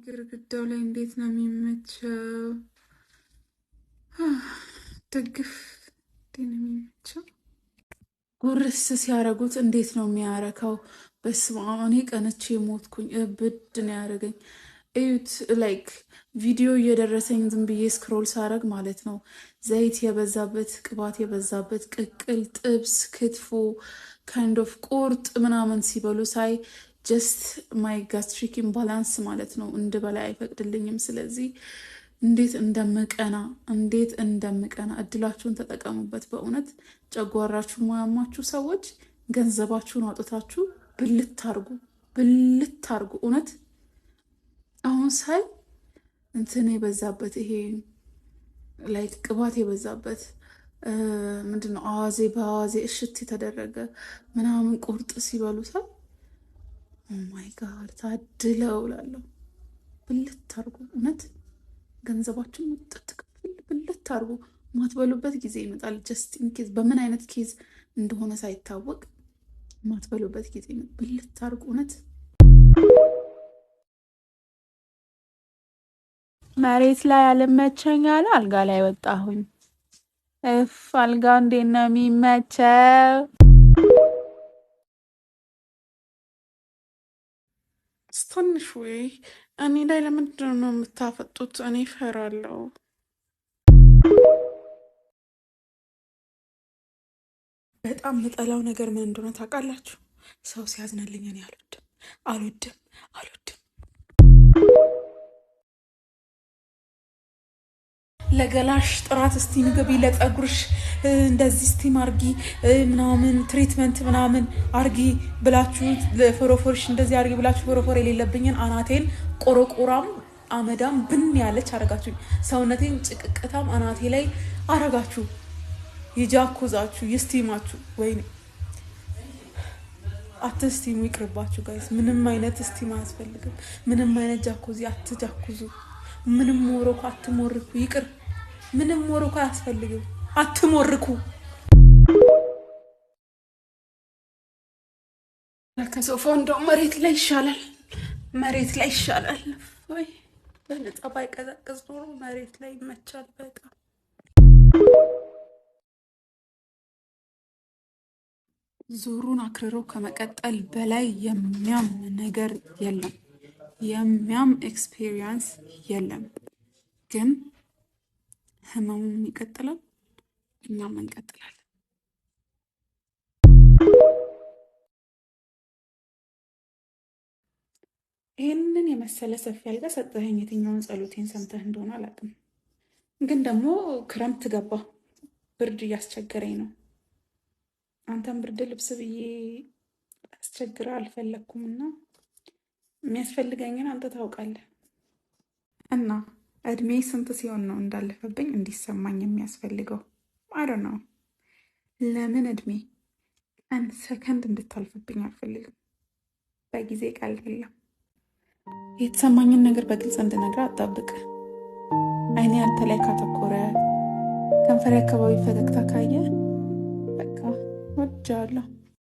ግድግዳው ላይ እንዴት ነው የሚመቸው? ደግፍ እንዴት ነው የሚመቸው? ጉርስ ሲያረጉት እንዴት ነው የሚያረካው? በስመ አብ እኔ ቀንቼ ሞትኩኝ። እብድ ነው ያደረገኝ። እዩት። ላይክ ቪዲዮ እየደረሰኝ ዝም ብዬ ስክሮል ሳረግ ማለት ነው ዘይት የበዛበት ቅባት የበዛበት ቅቅል፣ ጥብስ፣ ክትፎ ካይንድ ኦፍ ቁርጥ ምናምን ሲበሉ ሳይ ጀስት ማይ ጋስትሪክ ኢምባላንስ ማለት ነው እንድበላ አይፈቅድልኝም። ስለዚህ እንዴት እንደምቀና እድላችሁን ተጠቀሙበት። በእውነት ጨጓራችሁ ማያማችሁ ሰዎች ገንዘባችሁን አውጥታችሁ ብልት አርጉ። እውነት አሁን ሳይ እንትን የበዛበት ይሄ ላይክ ቅባት የበዛበት ምንድነው አዋዜ በአዋዜ እሽት የተደረገ ምናምን ቁርጥ ሲበሉ ሳይ ኦማይ ጋድ ታድለው እላለሁ። ብልት አርጉ። እውነት ገንዘባችሁን ብልት አርጉ። ማትበሉበት ጊዜ ይመጣል። ጀስት ኢን ኬዝ በምን አይነት ኬዝ እንደሆነ ሳይታወቅ ማትበሉበት ጊዜ ነው። ብልት አርጉ። እውነት መሬት ላይ አልመቸኛል፣ አልጋ ላይ ወጣሁኝ። እፍ አልጋ እንዴት ነው የሚመቸው? ትንሽ ወይ እኔ ላይ ለምንድን ነው የምታፈጡት? እኔ እፈራለሁ። በጣም የምጠላው ነገር ምን እንደሆነ ታውቃላችሁ? ሰው ሲያዝንልኝ እኔ አልወድም። ለገላሽ ጥራት እስቲ ምግቢ፣ ለፀጉርሽ እንደዚህ ስቲም አርጊ ምናምን ትሪትመንት ምናምን አርጊ ብላችሁ፣ ለፎሮፎርሽ እንደዚህ አርጊ ብላችሁ ፎሮፎር የሌለብኝን አናቴን ቆረቆራም አመዳም ብን ያለች አረጋችሁ። ሰውነቴን ጭቅቅታም አናቴ ላይ አረጋችሁ። ይጃኩዛችሁ ይስቲማችሁ። ወይኔ አትስቲሙ፣ ይቅርባችሁ ጋይስ። ምንም አይነት ስቲም አያስፈልግም። ምንም አይነት ጃኩዚ አትጃኩዙ። ምንም ሞሮኮ አትሞርኩ። ይቅር፣ ምንም ሞሮኮ አያስፈልግም። አትሞርኩ። ከሶፋው እንደው መሬት ላይ ይሻላል። ወይ በነፃ ባይቀዘቅዝ ኖሮ መሬት ላይ ይመቻል በጣም። ዙሩን አክርሮ ከመቀጠል በላይ የሚያም ነገር የለም። የሚያም ኤክስፔሪየንስ የለም። ግን ህመሙም ይቀጥላል፣ እኛም እንቀጥላለን። ይህንን የመሰለ ሰፊ አልጋ ሰጠኸኝ። የትኛውን ጸሎቴን ሰምተህ እንደሆነ አላውቅም። ግን ደግሞ ክረምት ገባ፣ ብርድ እያስቸገረኝ ነው። አንተም ብርድ ልብስ ብዬ አስቸግረ አልፈለግኩም እና የሚያስፈልገኝን አንተ ታውቃለህ። እና እድሜ ስንት ሲሆን ነው እንዳለፈብኝ እንዲሰማኝ የሚያስፈልገው? አይ ዶንት ኖ። ለምን እድሜ ቀን ሰከንድ እንድታልፍብኝ አልፈልግም። በጊዜ ቃል የለም። የተሰማኝን ነገር በግልጽ እንድነግር አጣብቅ። አይኔ አንተ ላይ ካተኮረ፣ ከንፈሬ አካባቢ ፈገግታ ካየ በቃ ወድጃለሁ።